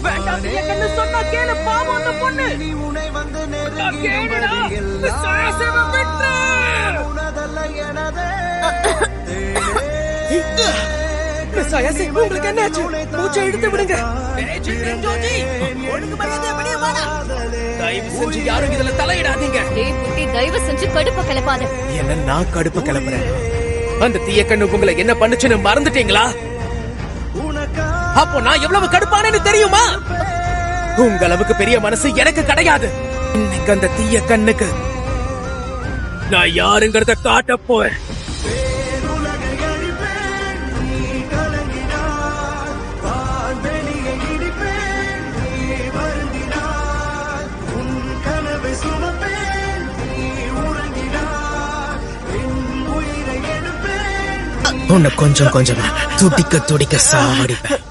வேண்டாம் தீயக்கண்ணு சொன்னா கேளு, பாவம் அந்த பொண்ணு. கேளுடா, சாயசேவை விட்டு. உங்களுக்கு என்னாச்சு? மூச்சை இழுத்து விடுங்க. தயவு செஞ்சு யாரும் இதுல தலையிடாதீங்க. தயவு செஞ்சு கடுப்ப கிளப்பாத. என்ன நான் கடுப்ப கிளப்புறேன்? அந்த தீயக்கண்ணு உங்களை என்ன பண்ணுச்சுன்னு மறந்துட்டீங்களா? அப்போ நான் எவ்வளவு கடுப்பானேன்னு தெரியுமா? உங்க அளவுக்கு பெரிய மனசு எனக்கு கிடையாது. இன்னைக்கு அந்த தீயக்கண்ணுக்கு நான் யாருங்கிறத காட்ட போறேன். உன்னை கொஞ்சம் கொஞ்சமா துடிக்க துடிக்க சாவடிப்பேன்.